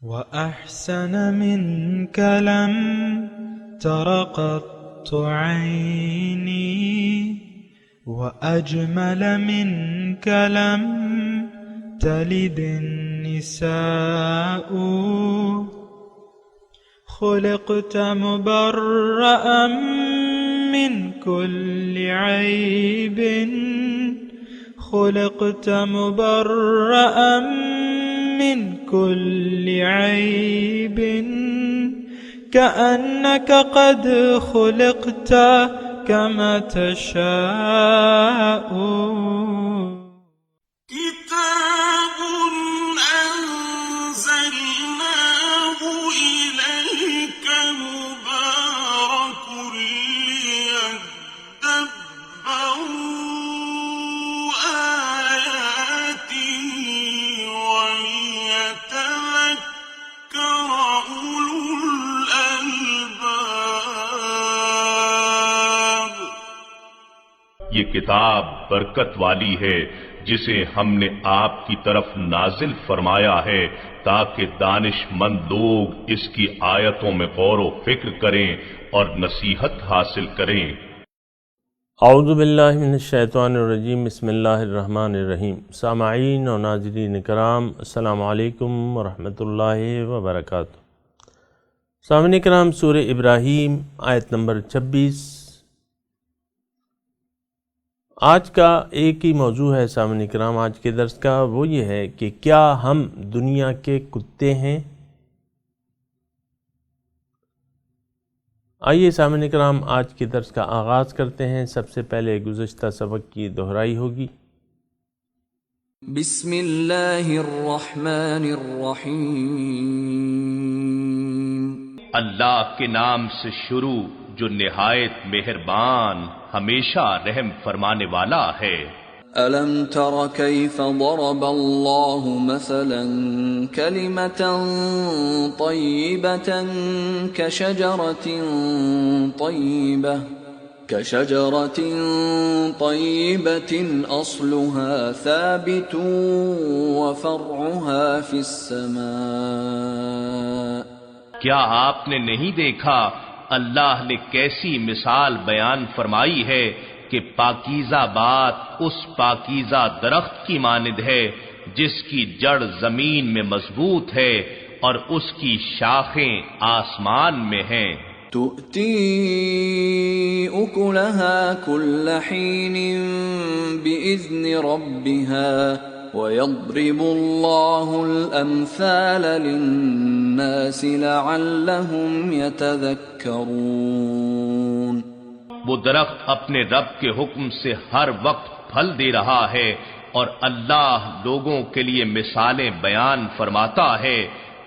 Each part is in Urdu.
وأحسن منك لم تر قط عيني وأجمل منك لم تلد النساء خلقت مبرأ من كل عيب خلقت مبرأ من كل عيب كأنك قد خلقت كما تشاء كتاب أنزلناه إليك مبارك ليدبروا آياته وليتذكر أولو الألباب. یہ کتاب برکت والی ہے جسے ہم نے آپ کی طرف نازل فرمایا ہے تاکہ دانش مند لوگ اس کی آیتوں میں غور و فکر کریں اور نصیحت حاصل کریں. اعوذ باللہ من الشیطان الرجیم. بسم اللہ الرحمن الرحیم. سامعین و ناظرین کرام، السلام علیکم ورحمۃ اللہ وبرکاتہ. سامعین کرام، سورہ ابراہیم آیت نمبر 26. آج کا ایک ہی موضوع ہے سامعین کرام آج کے درس کا، وہ یہ ہے کہ کیا ہم دنیا کے کتے ہیں؟ آئیے سامعین کرام آج کے درس کا آغاز کرتے ہیں. سب سے پہلے گزشتہ سبق کی دہرائی ہوگی. بسم اللہ الرحمن الرحیم. اللہ کے نام سے شروع جو نہایت مہربان ہمیشہ رحم فرمانے والا ہے. ألم تر كيف ضرب الله مثلا كلمة طيبة كشجرة طيبة أصلها ثابت وفرعها في السماء. کیا آپ نے نہیں دیکھا اللہ نے کیسی مثال بیان فرمائی ہے کہ پاکیزہ بات اس پاکیزہ درخت کی مانند ہے جس کی جڑ زمین میں مضبوط ہے اور اس کی شاخیں آسمان میں ہیں. تؤتی اکلها كل حين بإذن ربها ويضرب الله الأمثال للناس لعلهم يتذكرون. وہ درخت اپنے رب کے حکم سے ہر وقت پھل دے رہا ہے اور اللہ لوگوں کے لیے مثالیں بیان فرماتا ہے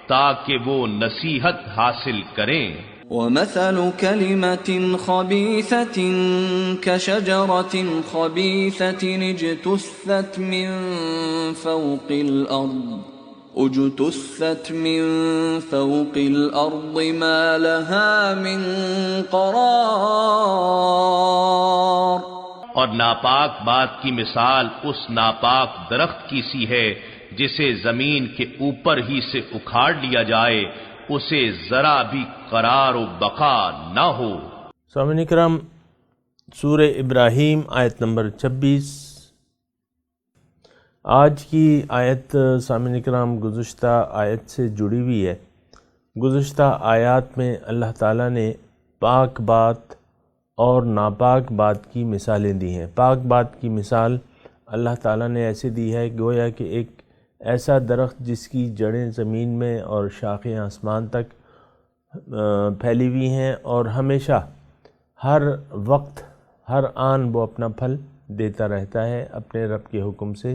تاکہ وہ نصیحت حاصل کریں. ومثل كلمة خبيثة كشجرة خبيثة اجتثت من فوق الأرض ما لها من قرار. اور ناپاک بات کی مثال اس ناپاک درخت کی سی ہے جسے زمین کے اوپر ہی سے اکھاڑ لیا جائے، اسے ذرا بھی قرار و بقا نہ ہو. سامعین کرام، سورہ ابراہیم آیت نمبر 26. آج کی آیت سامعین کرام گزشتہ آیت سے جڑی ہوئی ہے. گزشتہ آیات میں اللہ تعالیٰ نے پاک بات اور ناپاک بات کی مثالیں دی ہیں. پاک بات کی مثال اللہ تعالیٰ نے ایسے دی ہے گویا کہ ایک ایسا درخت جس کی جڑیں زمین میں اور شاخیں آسمان تک پھیلی ہوئی ہیں اور ہمیشہ ہر وقت ہر آن وہ اپنا پھل دیتا رہتا ہے اپنے رب کے حکم سے.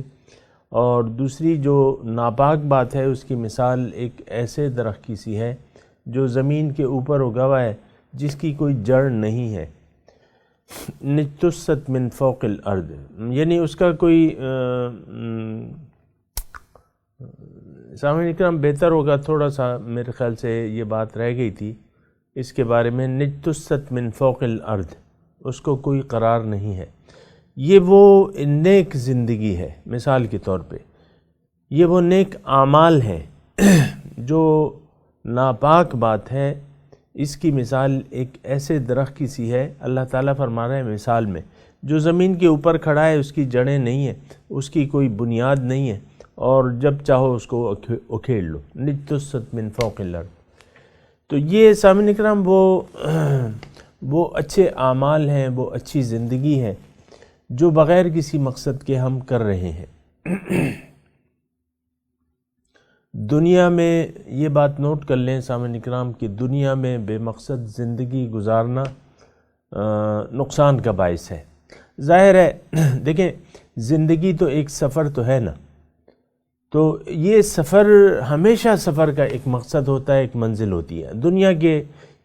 اور دوسری جو ناپاک بات ہے اس کی مثال ایک ایسے درخت کی سی ہے جو زمین کے اوپر اگا ہوا ہے جس کی کوئی جڑ نہیں ہے. نجتثت من فوق الارض، یعنی اس کا کوئی سامعین اکرام بہتر ہوگا تھوڑا سا، میرے خیال سے یہ بات رہ گئی تھی اس کے بارے میں. نجتثت من فوق الارض، اس کو کوئی قرار نہیں ہے. یہ وہ نیک زندگی ہے، مثال کے طور پہ یہ وہ نیک اعمال ہیں جو ناپاک بات ہے اس کی مثال ایک ایسے درخت کی سی ہے. اللہ تعالیٰ فرما رہے ہیں مثال میں، جو زمین کے اوپر کھڑا ہے، اس کی جڑیں نہیں ہیں، اس کی کوئی بنیاد نہیں ہے، اور جب چاہو اس کو اکھیڑ لو. نجتثت من فوق الارض. تو یہ سامعین اکرام وہ اچھے اعمال ہیں، وہ اچھی زندگی ہے جو بغیر کسی مقصد کے ہم کر رہے ہیں. دنیا میں یہ بات نوٹ کر لیں سامعین اکرام کہ دنیا میں بے مقصد زندگی گزارنا نقصان کا باعث ہے. ظاہر ہے دیکھیں زندگی تو ایک سفر تو ہے نا، تو یہ سفر ہمیشہ سفر کا ایک مقصد ہوتا ہے، ایک منزل ہوتی ہے. دنیا کے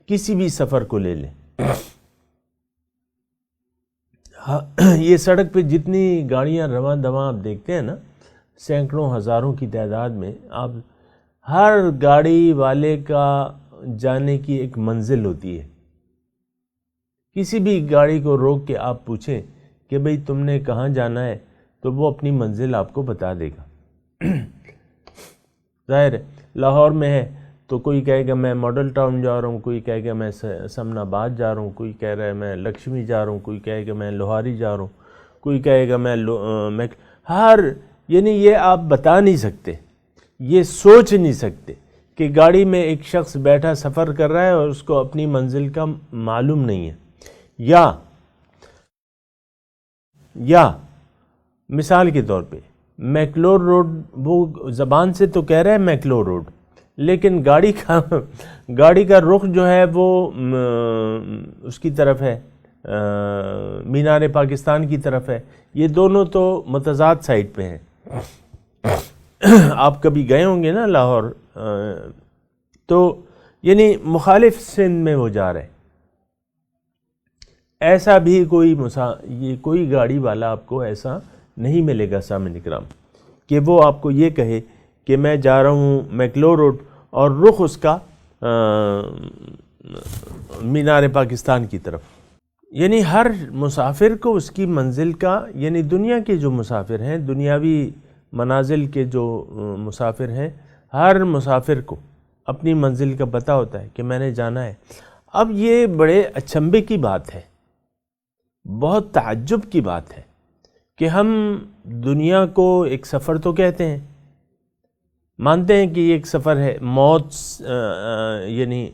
کسی بھی سفر کو لے لیں، یہ سڑک پہ جتنی گاڑیاں رواں دواں آپ دیکھتے ہیں نا، سینکڑوں ہزاروں کی تعداد میں، آپ ہر گاڑی والے کا جانے کی ایک منزل ہوتی ہے. کسی بھی گاڑی کو روک کے آپ پوچھیں کہ بھئی تم نے کہاں جانا ہے، تو وہ اپنی منزل آپ کو بتا دے گا. ظاہر ہے لاہور میں ہے تو کوئی کہے گا میں ماڈل ٹاؤن جا رہا ہوں، کوئی کہے گا میں سمن آباد جا رہا ہوں، کوئی کہہ رہا ہے میں لکشمی جا رہا ہوں، کوئی کہے گا میں لوہاری جا رہا ہوں، کوئی کہے گا میں یعنی یہ آپ بتا نہیں سکتے، یہ سوچ نہیں سکتے کہ گاڑی میں ایک شخص بیٹھا سفر کر رہا ہے اور اس کو اپنی منزل کا معلوم نہیں ہے. یا مثال کے طور پہ میکلور روڈ، وہ زبان سے تو کہہ رہا ہے میکلور روڈ، لیکن گاڑی کا رخ جو ہے وہ اس کی طرف ہے، مینار پاکستان کی طرف ہے. یہ دونوں تو متضاد سائڈ پہ ہیں. آپ کبھی گئے ہوں گے نا لاہور، تو یعنی مخالف سندھ میں وہ جا رہے. ایسا بھی کوئی گاڑی والا آپ کو ایسا نہیں ملے گا سامعین اکرام کہ وہ آپ کو یہ کہے کہ میں جا رہا ہوں میکلور روڈ اور رخ اس کا مینار پاکستان کی طرف. یعنی ہر مسافر کو اس کی منزل کا، یعنی دنیا کے جو مسافر ہیں، دنیاوی منازل کے جو مسافر ہیں، ہر مسافر کو اپنی منزل کا پتہ ہوتا ہے کہ میں نے جانا ہے. اب یہ بڑے اچنبھے کی بات ہے، بہت تعجب کی بات ہے کہ ہم دنیا کو ایک سفر تو کہتے ہیں، مانتے ہیں کہ یہ ایک سفر ہے، موت یعنی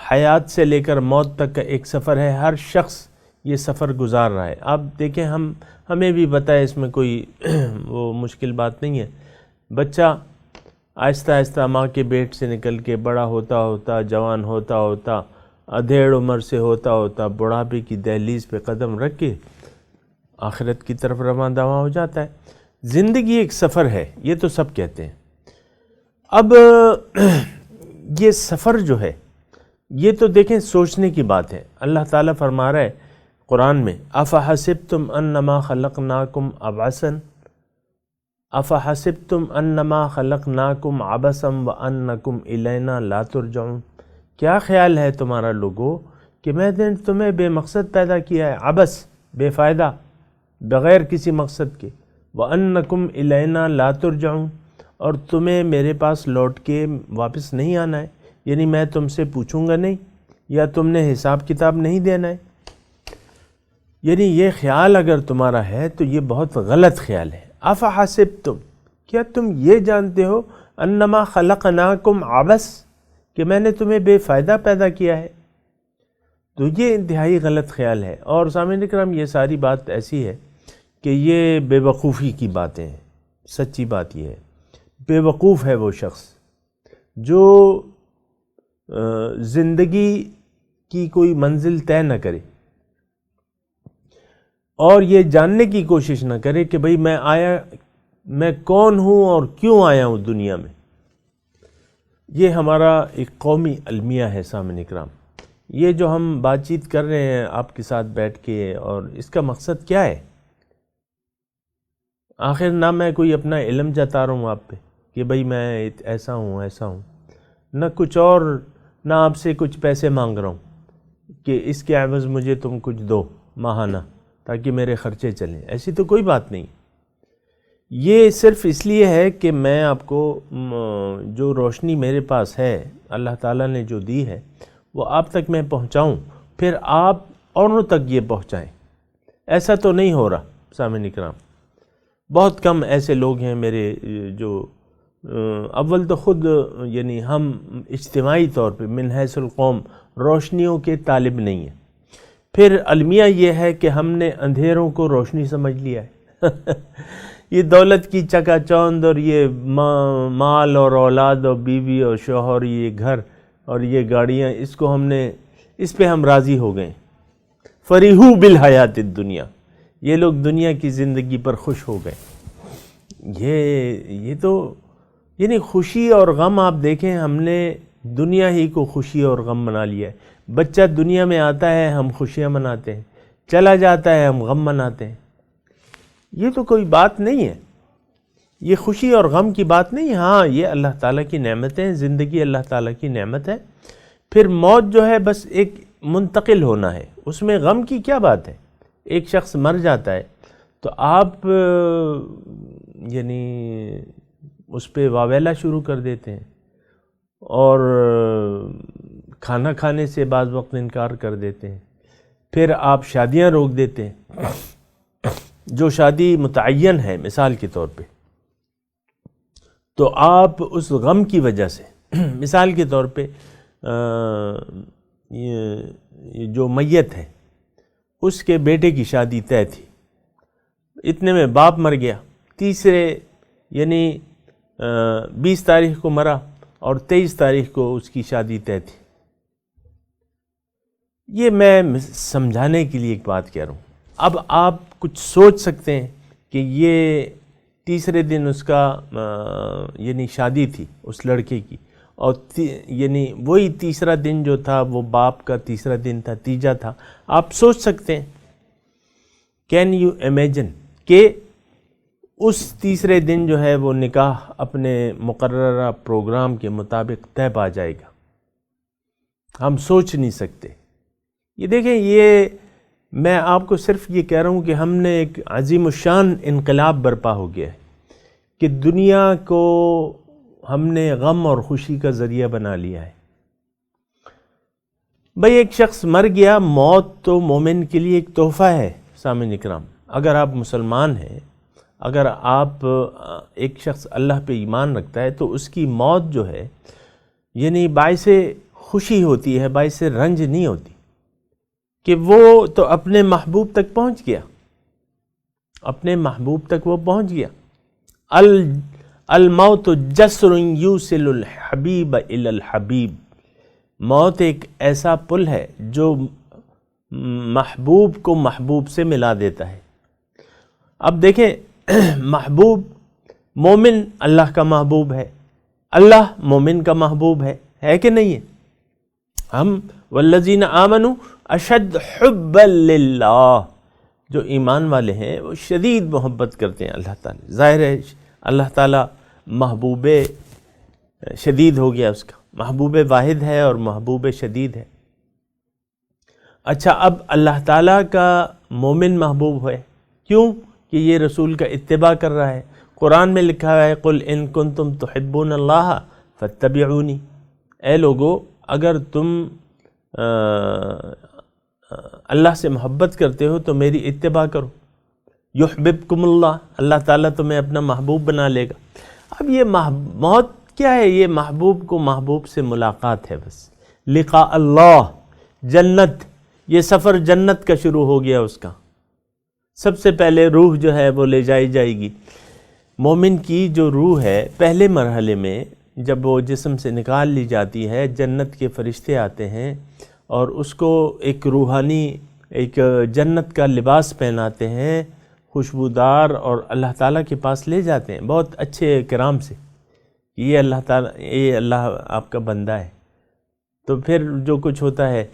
حیات سے لے کر موت تک کا ایک سفر ہے. ہر شخص یہ سفر گزار رہا ہے. آپ دیکھیں ہمیں بھی بتائے اس میں کوئی وہ مشکل بات نہیں ہے. بچہ آہستہ آہستہ ماں کے پیٹ سے نکل کے بڑا ہوتا ہوتا، جوان ہوتا ہوتا، ادھیڑ عمر سے ہوتا ہوتا، بڑھاپے کی دہلیز پہ قدم رکھ کے آخرت کی طرف رواں دواں ہو جاتا ہے. زندگی ایک سفر ہے، یہ تو سب کہتے ہیں. اب یہ سفر جو ہے یہ تو دیکھیں سوچنے کی بات ہے. اللہ تعالیٰ فرما رہا ہے قرآن میں، افحسبتم انما خلقناکم عبثا افحسبتم انما خلقناکم عبثا وانکم الینا لا ترجعون. کیا خیال ہے تمہارا لوگوں کہ میں نے تمہیں بے مقصد پیدا کیا ہے، عبث، بے فائدہ، بغیر کسی مقصد کے، وانکم الینا لا ترجعون، اور تمہیں میرے پاس لوٹ کے واپس نہیں آنا ہے، یعنی میں تم سے پوچھوں گا نہیں، یا تم نے حساب کتاب نہیں دینا ہے. یعنی یہ خیال اگر تمہارا ہے تو یہ بہت غلط خیال ہے. افحسبتم، کیا تم یہ جانتے ہو، انما خلقناکم عبث، کہ میں نے تمہیں بے فائدہ پیدا کیا ہے. تو یہ انتہائی غلط خیال ہے. اور سامعین اکرام یہ ساری بات ایسی ہے کہ یہ بے وقوفی کی باتیں ہیں. سچی بات یہ ہے، بے وقوف ہے وہ شخص جو زندگی کی کوئی منزل طے نہ کرے اور یہ جاننے کی کوشش نہ کرے کہ بھئی میں کون ہوں اور کیوں آیا ہوں دنیا میں. یہ ہمارا ایک قومی المیہ ہے سامعین اکرام. یہ جو ہم بات چیت کر رہے ہیں آپ کے ساتھ بیٹھ کے، اور اس کا مقصد کیا ہے؟ آخر نہ میں کوئی اپنا علم جتا رہا ہوں آپ پہ کہ بھئی میں ایسا ہوں ایسا ہوں، نہ کچھ اور، نہ آپ سے کچھ پیسے مانگ رہا ہوں کہ اس کے عوض مجھے تم کچھ دو ماہانہ تاکہ میرے خرچے چلیں. ایسی تو کوئی بات نہیں. یہ صرف اس لیے ہے کہ میں آپ کو جو روشنی میرے پاس ہے اللہ تعالیٰ نے جو دی ہے وہ آپ تک میں پہنچاؤں، پھر آپ اوروں تک یہ پہنچائیں۔ ایسا تو نہیں ہو رہا سامعین اکرام، بہت کم ایسے لوگ ہیں میرے جو اول تو خود یعنی ہم اجتماعی طور پہ من حیث القوم روشنیوں کے طالب نہیں ہیں، پھر المیہ یہ ہے کہ ہم نے اندھیروں کو روشنی سمجھ لیا ہے یہ دولت کی چکا چوند اور یہ مال اور اولاد اور بیوی اور شوہر، یہ گھر اور یہ گاڑیاں، اس پہ ہم راضی ہو گئے۔ فریحو بالحیات الدنیا، یہ لوگ دنیا کی زندگی پر خوش ہو گئے۔ یہ تو یعنی خوشی اور غم آپ دیکھیں، ہم نے دنیا ہی کو خوشی اور غم بنا لیا ہے۔ بچہ دنیا میں آتا ہے ہم خوشیاں مناتے ہیں، چلا جاتا ہے ہم غم مناتے ہیں۔ یہ تو کوئی بات نہیں ہے، یہ خوشی اور غم کی بات نہیں۔ ہاں یہ اللہ تعالیٰ کی نعمت ہے، زندگی اللہ تعالیٰ کی نعمت ہے، پھر موت جو ہے بس ایک منتقل ہونا ہے، اس میں غم کی کیا بات ہے۔ ایک شخص مر جاتا ہے تو آپ یعنی اس پہ واویلا شروع کر دیتے ہیں اور کھانا کھانے سے بعض وقت انکار کر دیتے ہیں، پھر آپ شادیاں روک دیتے ہیں، جو شادی متعین ہے مثال کے طور پہ، تو آپ اس غم کی وجہ سے مثال کے طور پہ یہ جو میت ہے اس کے بیٹے کی شادی طے تھی، اتنے میں باپ مر گیا، تیسرے یعنی 20 تاریخ کو مرا اور 23 تاریخ کو اس کی شادی طے تھی۔ یہ میں سمجھانے کے لیے ایک بات کہہ رہا ہوں۔ اب آپ کچھ سوچ سکتے ہیں کہ یہ تیسرے دن اس کا یعنی شادی تھی اس لڑکے کی، اور یعنی وہی تیسرا دن جو تھا وہ باپ کا تیسرا دن تھا، تیجا تھا۔ آپ سوچ سکتے ہیں، کین یو امیجن کہ اس تیسرے دن جو ہے وہ نکاح اپنے مقررہ پروگرام کے مطابق طے پا جائے گا؟ ہم سوچ نہیں سکتے۔ یہ دیکھیں، یہ میں آپ کو صرف یہ کہہ رہا ہوں کہ ہم نے ایک عظیم الشان انقلاب برپا ہو گیا ہے کہ دنیا کو ہم نے غم اور خوشی کا ذریعہ بنا لیا ہے۔ بھئی ایک شخص مر گیا، موت تو مومن کے لیے ایک تحفہ ہے سامعین اکرام۔ اگر آپ مسلمان ہیں، اگر آپ ایک شخص اللہ پہ ایمان رکھتا ہے تو اس کی موت جو ہے یعنی باعث خوشی ہوتی ہے، باعث رنج نہیں ہوتی، کہ وہ تو اپنے محبوب تک پہنچ گیا، اپنے محبوب تک وہ پہنچ گیا۔ الموت جسر یوصل الحبیب الی الحبیب، موت ایک ایسا پل ہے جو محبوب کو محبوب سے ملا دیتا ہے۔ اب دیکھیں، محبوب مومن اللہ کا محبوب ہے، اللہ مومن کا محبوب ہے کہ نہیں ہے؟ ہم والذین آمنوا اشد حبا للہ، جو ایمان والے ہیں وہ شدید محبت کرتے ہیں اللہ تعالیٰ۔ ظاہر ہے اللہ تعالیٰ محبوب شدید ہو گیا، اس کا محبوب واحد ہے اور محبوب شدید ہے۔ اچھا، اب اللہ تعالیٰ کا مومن محبوب ہے، کیوں؟ کہ یہ رسول کا اتباع کر رہا ہے۔ قرآن میں لکھا ہے قل ان کنتم تحبون اللہ فاتبعونی، اے لوگو اگر تم اللہ سے محبت کرتے ہو تو میری اتباع کرو، یحببکم اللہ، اللہ تعالیٰ تمہیں اپنا محبوب بنا لے گا۔ اب یہ موت کیا ہے؟ یہ محبوب کو محبوب سے ملاقات ہے، بس لقاء اللہ، جنت، یہ سفر جنت کا شروع ہو گیا اس کا۔ سب سے پہلے روح جو ہے وہ لے جائی جائے گی۔ مومن کی جو روح ہے پہلے مرحلے میں جب وہ جسم سے نکال لی جاتی ہے، جنت کے فرشتے آتے ہیں اور اس کو ایک روحانی ایک جنت کا لباس پہناتے ہیں خوشبودار، اور اللہ تعالیٰ کے پاس لے جاتے ہیں بہت اچھے کرام سے، یہ اللہ تعالیٰ، یہ اللہ آپ کا بندہ ہے۔ تو پھر جو کچھ ہوتا ہے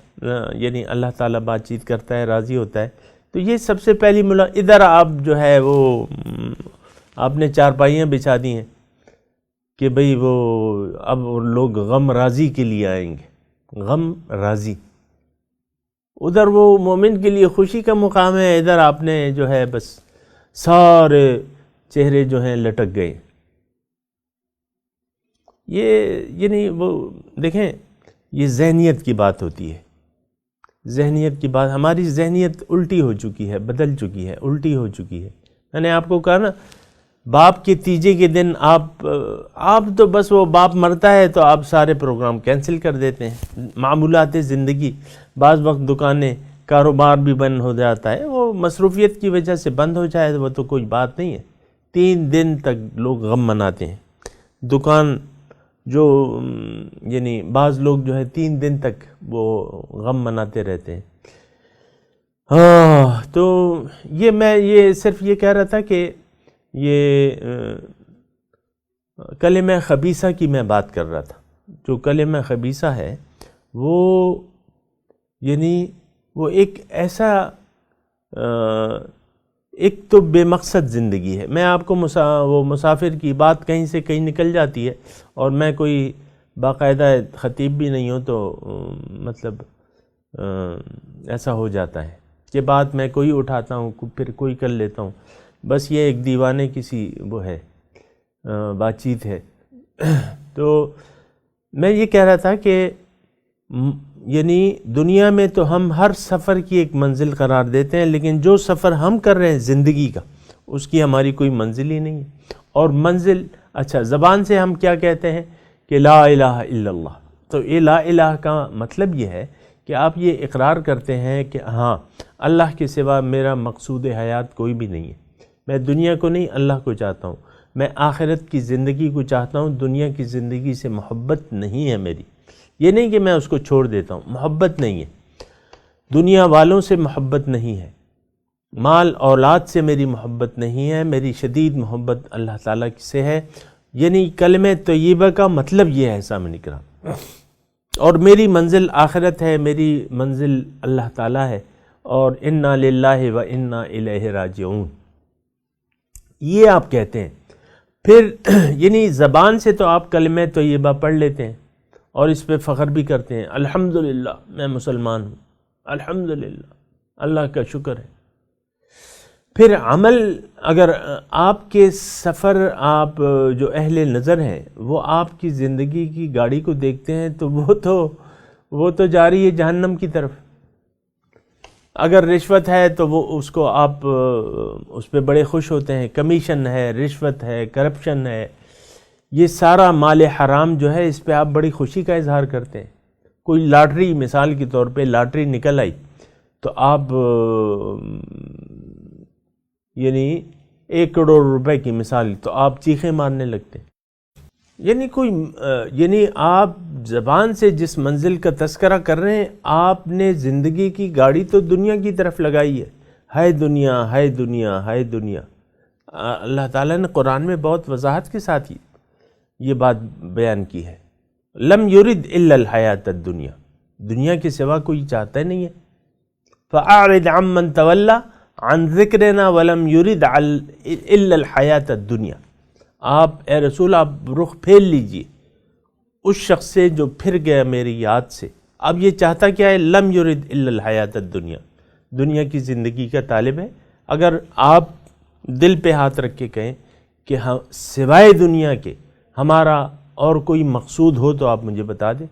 یعنی اللہ تعالیٰ بات چیت کرتا ہے، راضی ہوتا ہے۔ تو یہ سب سے پہلی ادھر آپ جو ہے وہ آپ نے چارپائیاں بچھا دی ہیں کہ بھئی وہ اب لوگ غم راضی کے لیے آئیں گے، غم راضی۔ ادھر وہ مومن کے لیے خوشی کا مقام ہے، ادھر آپ نے جو ہے بس سارے چہرے جو ہیں لٹک گئے. یہ یعنی وہ دیکھیں یہ ذہنیت کی بات ہوتی ہے، ذہنیت کی بات. ہماری ذہنیت الٹی ہو چکی ہے، بدل چکی ہے، الٹی ہو چکی ہے. میں نے آپ کو کہا نا باپ کے تیجے کے دن آپ تو بس وہ باپ مرتا ہے تو آپ سارے پروگرام کینسل کر دیتے ہیں. معمولات زندگی، بعض وقت دکانیں کاروبار بھی بند ہو جاتا ہے، وہ مصروفیت کی وجہ سے بند ہو جائے وہ تو کوئی بات نہیں ہے. 3 دن تک لوگ غم مناتے ہیں. دکان جو یعنی بعض لوگ جو ہے 3 دن تک وہ غم مناتے رہتے ہیں. تو میں یہ صرف یہ کہہ رہا تھا کہ یہ کلمہ خبیثہ کی میں بات کر رہا تھا. جو کلمہ خبیثہ ہے وہ یعنی وہ ایک ایسا ایک تو بے مقصد زندگی ہے. میں آپ کو وہ مسافر کی بات کہیں سے کہیں نکل جاتی ہے اور میں کوئی باقاعدہ خطیب بھی نہیں ہوں تو مطلب ایسا ہو جاتا ہے کہ بات میں کوئی اٹھاتا ہوں پھر کوئی کر لیتا ہوں. بس یہ ایک دیوانے کسی وہ ہے بات چیت ہے. تو میں یہ کہہ رہا تھا کہ یعنی دنیا میں تو ہم ہر سفر کی ایک منزل قرار دیتے ہیں، لیکن جو سفر ہم کر رہے ہیں زندگی کا اس کی ہماری کوئی منزل ہی نہیں ہے. اور منزل اچھا زبان سے ہم کیا کہتے ہیں کہ لا الہ الا اللہ. تو یہ لا الہ کا مطلب یہ ہے کہ آپ یہ اقرار کرتے ہیں کہ ہاں اللہ کے سوا میرا مقصود حیات کوئی بھی نہیں ہے. میں دنیا کو نہیں اللہ کو چاہتا ہوں، میں آخرت کی زندگی کو چاہتا ہوں. دنیا کی زندگی سے محبت نہیں ہے میری. یہ نہیں کہ میں اس کو چھوڑ دیتا ہوں، محبت نہیں ہے. دنیا والوں سے محبت نہیں ہے، مال اولاد سے میری محبت نہیں ہے. میری شدید محبت اللہ تعالیٰ سے ہے. یعنی کلمہ طیبہ کا مطلب یہ ہے سامنے کرام. اور میری منزل آخرت ہے، میری منزل اللہ تعالیٰ ہے. اور انا للہ و انا الیہ راجعون یہ آپ کہتے ہیں. پھر یعنی زبان سے تو آپ کلمہ طیبہ پڑھ لیتے ہیں اور اس پہ فخر بھی کرتے ہیں، الحمدللہ میں مسلمان ہوں، الحمدللہ اللہ کا شکر ہے. پھر عمل اگر آپ کے سفر آپ جو اہل نظر ہیں وہ آپ کی زندگی کی گاڑی کو دیکھتے ہیں تو وہ تو جاری ہے جہنم کی طرف. اگر رشوت ہے تو وہ اس کو آپ اس پہ بڑے خوش ہوتے ہیں. کمیشن ہے، رشوت ہے، کرپشن ہے، یہ سارا مال حرام جو ہے اس پہ آپ بڑی خوشی کا اظہار کرتے ہیں. کوئی لاٹری مثال کے طور پہ لاٹری نکل آئی تو آپ یعنی 1 کروڑ روپے کی مثال تو آپ چیخیں مارنے لگتے ہیں. یعنی آپ زبان سے جس منزل کا تذکرہ کر رہے ہیں آپ نے زندگی کی گاڑی تو دنیا کی طرف لگائی ہے. ہائے دنیا، ہائے دنیا، ہائے دنیا. اللہ تعالیٰ نے قرآن میں بہت وضاحت کے ساتھ یہ بات بیان کی ہے. لم یرد الا الحیات الدنیا، دنیا کے سوا کوئی چاہتا ہی نہیں ہے. فاعرض عمن تولی عن ذکرنا ولم یرد الا الحیات الدنیا. آپ اے رسول آپ رخ پھیر لیجئے اس شخص سے جو پھر گیا میری یاد سے. اب یہ چاہتا کیا ہے؟ لم یرد الا الحیات الدنیا، دنیا کی زندگی کا طالب ہے. اگر آپ دل پہ ہاتھ رکھ کے کہیں کہ ہم سوائے دنیا کے ہمارا اور کوئی مقصود ہو تو آپ مجھے بتا دیں.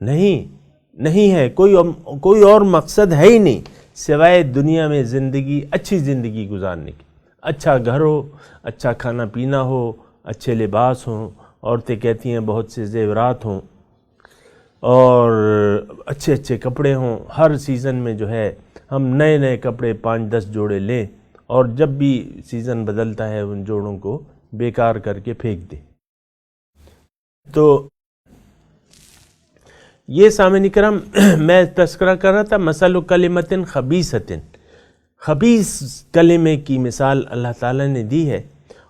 نہیں ہے، کوئی اور مقصد ہے ہی نہیں سوائے دنیا میں زندگی، اچھی زندگی گزارنے کی. اچھا گھر ہو، اچھا کھانا پینا ہو، اچھے لباس ہوں، عورتیں کہتی ہیں بہت سے زیورات ہوں، اور اچھے کپڑے ہوں. ہر سیزن میں جو ہے ہم نئے کپڑے 5-10 جوڑے لیں اور جب بھی سیزن بدلتا ہے ان جوڑوں کو بیکار کر کے پھینک دیں. تو یہ سامعین کرام میں تذکرہ کر رہا تھا مثل کلمۃ خبیثۃ. خبیث کلمے کی مثال اللہ تعالیٰ نے دی ہے.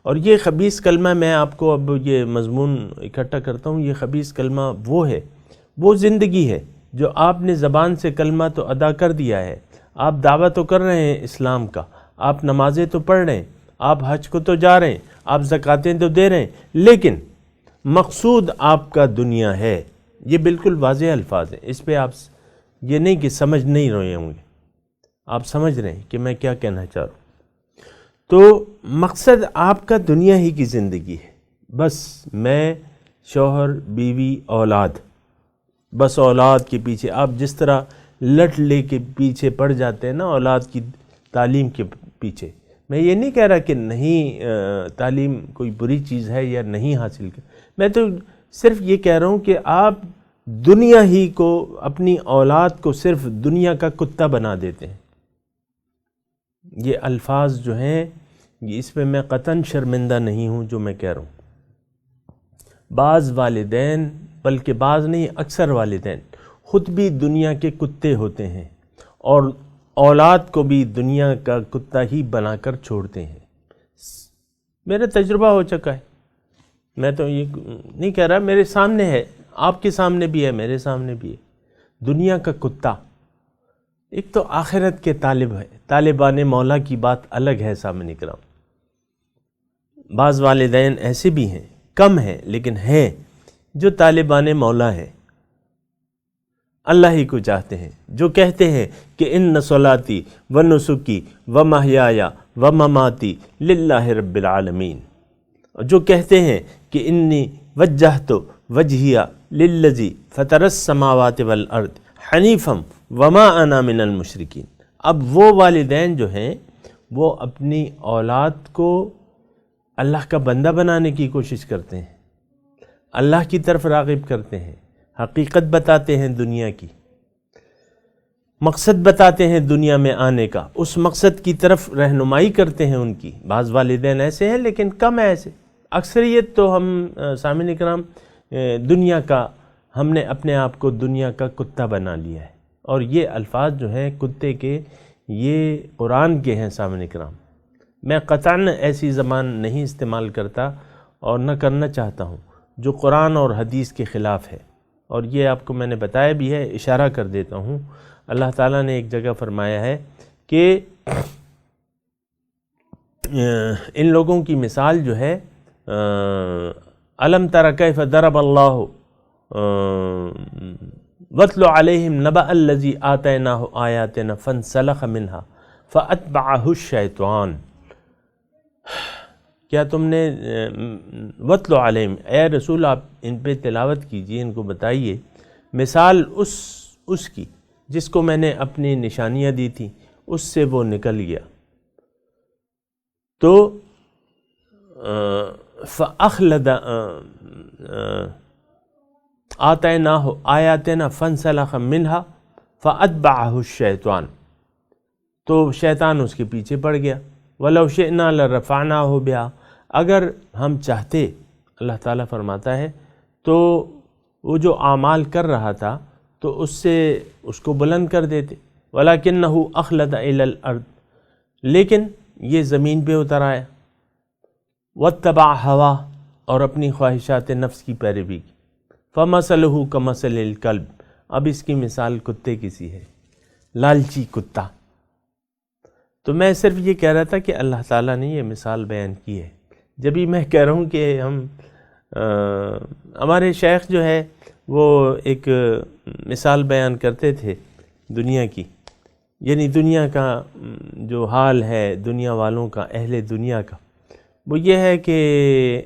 اور یہ خبیث کلمہ میں آپ کو اب یہ مضمون اکٹھا کرتا ہوں. یہ خبیث کلمہ وہ زندگی ہے جو آپ نے زبان سے کلمہ تو ادا کر دیا ہے، آپ دعویٰ تو کر رہے ہیں اسلام کا، آپ نمازیں تو پڑھ رہے ہیں، آپ حج کو تو جا رہے ہیں، آپ زکاتیں تو دے رہے ہیں، لیکن مقصود آپ کا دنیا ہے. یہ بالکل واضح الفاظ ہیں، اس پہ آپ یہ نہیں کہ سمجھ نہیں رہے ہوں گے، آپ سمجھ رہے ہیں کہ میں کیا کہنا چاہ رہا ہوں. تو مقصد آپ کا دنیا ہی کی زندگی ہے، بس میں، شوہر، بیوی، اولاد، بس اولاد کے پیچھے آپ جس طرح لٹ لے کے پیچھے پڑ جاتے ہیں نا اولاد کی تعلیم کے پیچھے. میں یہ نہیں کہہ رہا کہ نہیں تعلیم کوئی بری چیز ہے یا نہیں حاصل کر، میں تو صرف یہ کہہ رہا ہوں کہ آپ دنیا ہی کو، اپنی اولاد کو صرف دنیا کا کتا بنا دیتے ہیں. یہ الفاظ جو ہیں اس پہ میں قطعاً شرمندہ نہیں ہوں جو میں کہہ رہا ہوں. بعض والدین، بلکہ بعض نہیں اکثر والدین خود بھی دنیا کے کتے ہوتے ہیں اور اولاد کو بھی دنیا کا کتا ہی بنا کر چھوڑتے ہیں. میرا تجربہ ہو چکا ہے، میں تو یہ نہیں کہہ رہا، میرے سامنے ہے، آپ کے سامنے بھی ہے، میرے سامنے بھی ہے. دنیا کا کتا. ایک تو آخرت کے طالب ہے، طالبان مولا کی بات الگ ہے سامنے کرام. بعض والدین ایسے بھی ہیں، کم ہیں لیکن ہیں، جو طالبان مولا ہیں، اللہ ہی کو چاہتے ہیں، جو کہتے ہیں کہ ان صلاتی و نسکی و محیایا و مماتی للہ رب العالمین، جو کہتے ہیں کہ انی وجہت وجہیہ للذی فطر السماوات والارض حنیفا وما انا من المشرکین. اب وہ والدین جو ہیں وہ اپنی اولاد کو اللہ کا بندہ بنانے کی کوشش کرتے ہیں، اللہ کی طرف راغب کرتے ہیں، حقیقت بتاتے ہیں دنیا کی، مقصد بتاتے ہیں دنیا میں آنے کا، اس مقصد کی طرف رہنمائی کرتے ہیں ان کی. بعض والدین ایسے ہیں لیکن کم ہیں ایسے. اکثریت تو ہم سامعین اکرام دنیا کا، ہم نے اپنے آپ کو دنیا کا کتا بنا لیا ہے. اور یہ الفاظ جو ہیں کتے کے، یہ قرآن کے ہیں سامعین اکرام. میں قطعاً ایسی زبان نہیں استعمال کرتا اور نہ کرنا چاہتا ہوں جو قرآن اور حدیث کے خلاف ہے. اور یہ آپ کو میں نے بتایا بھی ہے، اشارہ کر دیتا ہوں. اللہ تعالیٰ نے ایک جگہ فرمایا ہے کہ ان لوگوں کی مثال جو ہے، الم تر کیف ضرب اللہ واتل علیہم نبأ الذی آتیناہ آیاتنا فانسلخ منہا فاتبعہ الشیطان. کیا تم نے واتل علیہم، اے رسول آپ ان پہ تلاوت کیجئے، ان کو بتائیے مثال اس کی جس کو میں نے اپنی نشانیاں دی تھی، اس سے وہ نکل گیا. تو فأخلد آتیناہ آیاتنا فانسلخ منہا فاتبعہ الشیطان. تو شیطان اس کے پیچھے پڑ گیا. وَلَوْ شِئْنَا لَرَفَعْنَاهُ بِهَا، اگر ہم چاہتے، اللہ تعالیٰ فرماتا ہے، تو وہ جو اعمال کر رہا تھا تو اس سے اس کو بلند کر دیتے. وَلَكِنَّهُ أَخْلَدَ إِلَى الْأَرْضِ، لیکن یہ زمین پہ اتر آیا. وَاتَّبَعَ هَوَاهُ، اور اپنی خواہشات نفس کی پیروی کی. فَمَثَلُهُ كَمَثَلِ الْكَلْبِ، اب اس کی مثال کتے کی سی ہے، لالچی کتا. تو میں صرف یہ کہہ رہا تھا کہ اللہ تعالیٰ نے یہ مثال بیان کی ہے. جب ہی میں کہہ رہا ہوں کہ ہمارے شیخ جو ہے وہ ایک مثال بیان کرتے تھے دنیا کی، یعنی دنیا کا جو حال ہے، دنیا والوں کا، اہل دنیا کا، وہ یہ ہے کہ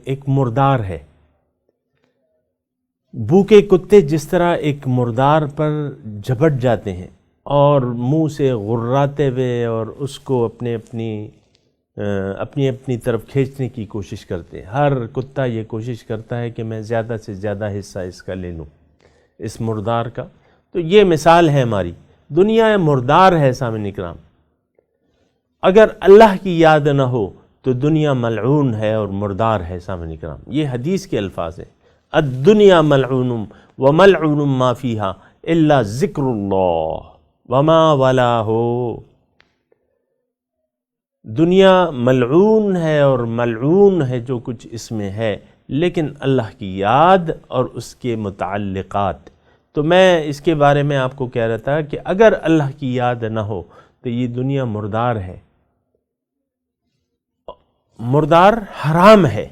ایک مردار ہے. بھوکے کتے جس طرح ایک مردار پر جھپٹ جاتے ہیں اور منہ سے غراتے ہوئے اور اس کو اپنی طرف کھینچنے کی کوشش کرتے ہیں. ہر کتا یہ کوشش کرتا ہے کہ میں زیادہ سے زیادہ حصہ اس کا لے لوں، اس مردار کا. تو یہ مثال ہے ہماری دنیا مردار ہے سامعین اکرام. اگر اللہ کی یاد نہ ہو تو دنیا ملعون ہے اور مردار ہے سامعین اکرام. یہ حدیث کے الفاظ ہیں. الدنیا ملعون وملعون ما فیہا الا ذکر اللہ وما والہ. دنیا ملعون ہے اور ملعون ہے جو کچھ اس میں ہے، لیکن اللہ کی یاد اور اس کے متعلقات. تو میں اس کے بارے میں آپ کو کہہ رہا تھا کہ اگر اللہ کی یاد نہ ہو تو یہ دنیا مردار ہے. مردار حرام ہے،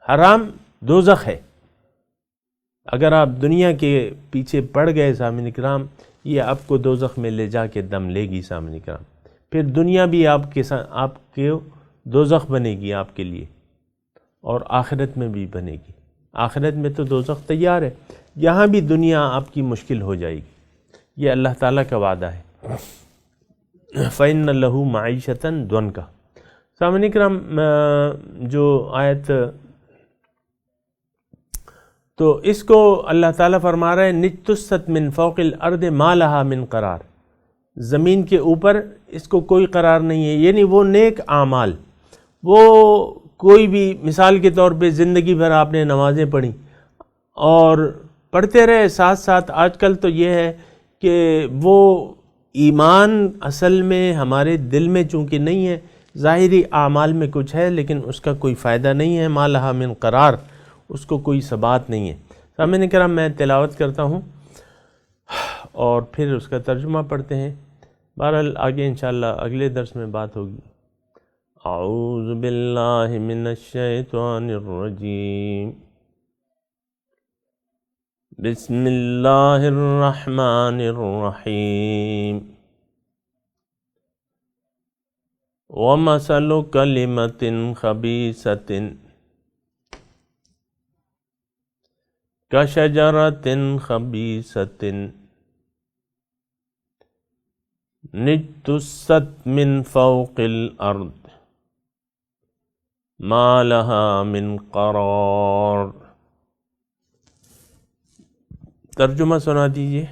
حرام دوزخ ہے. اگر آپ دنیا کے پیچھے پڑ گئے سامعین کرام، یہ آپ کو دوزخ میں لے جا کے دم لے گی سامعین کرام. پھر دنیا بھی آپ کے دوزخ بنے گی آپ کے لیے، اور آخرت میں بھی بنے گی۔ آخرت میں تو دوزخ تیار ہے، یہاں بھی دنیا آپ کی مشکل ہو جائے گی، یہ اللہ تعالیٰ کا وعدہ ہے۔ فَإِنَّ لَهُ مَعِيشَةً ضَنْكَ۔ سامعین کرام، جو آیت تو اس کو اللہ تعالیٰ فرما رہا ہے نجتثت من فوق الارض ما لها من قرار، زمین کے اوپر اس کو کوئی قرار نہیں ہے، یعنی وہ نیک اعمال، وہ کوئی بھی، مثال کے طور پہ زندگی بھر آپ نے نمازیں پڑھی اور پڑھتے رہے، ساتھ ساتھ آج کل تو یہ ہے کہ وہ ایمان اصل میں ہمارے دل میں چونکہ نہیں ہے، ظاہری اعمال میں کچھ ہے لیکن اس کا کوئی فائدہ نہیں ہے، ما لها من قرار، اس کو کوئی ثبات نہیں ہے۔ سامعین کرام، میں تلاوت کرتا ہوں اور پھر اس کا ترجمہ پڑھتے ہیں، بہرحال آگے انشاءاللہ اگلے درس میں بات ہوگی۔ اعوذ باللہ من الشیطان الرجیم، بسم اللہ الرحمن الرحیم۔ وَمَثَلُ كَلِمَةٍ خَبِيثَةٍ كَشَجَرَةٍ خَبِيثَةٍ اجْتُثَّتْ مِنْ فَوْقِ الْأَرْضِ مَا لَهَا مِنْ قَرَارٍ۔ ترجمہ سنا دیجیے۔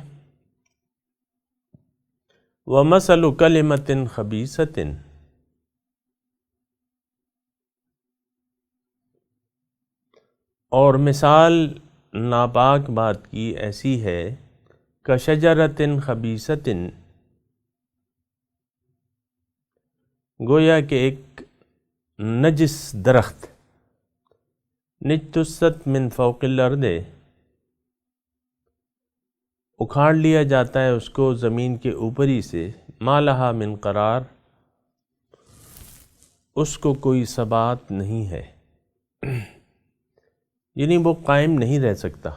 وَمَثَلُ كَلِمَةٍ خَبِيثَةٍ، اور مثال ناپاک بات کی ایسی ہے، کشجرۃ خبیثۃ، گویا کہ ایک نجس درخت، نجتثت من فوق الارض، اکھاڑ لیا جاتا ہے اس کو زمین کے اوپری سے، ما لہا من قرار، اس کو کوئی ثبات نہیں ہے، یعنی وہ قائم نہیں رہ سکتا۔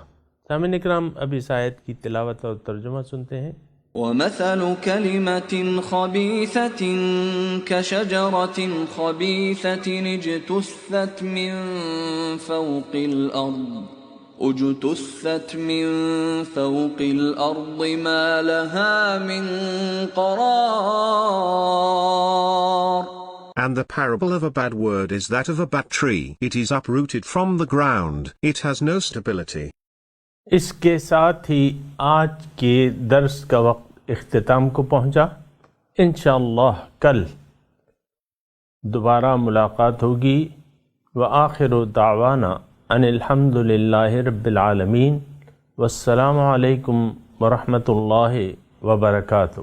سامعین اکرام، اب اس آیت کی تلاوت اور ترجمہ سنتے ہیں۔ وَمَثَلُ كَلِمَةٍ خَبِيثَةٍ كَشَجَرَةٍ خَبِيثَةٍ اجْتُثَّتْ مِنْ فَوْقِ الْأَرْضِ مَا لَهَا مِنْ قَرَارٍ۔ And the parable of a bad word is that of a bad tree. It is uprooted from the ground. It has no stability. اس کے ساتھ ہی آج کے درس کا وقت اختتام کو پہنچا۔ انشاءاللہ کل دوبارہ ملاقات ہوگی۔ وآخر دعوانا ان الحمد للہ رب العالمین، والسلام علیکم ورحمۃ اللہ وبرکاتہ۔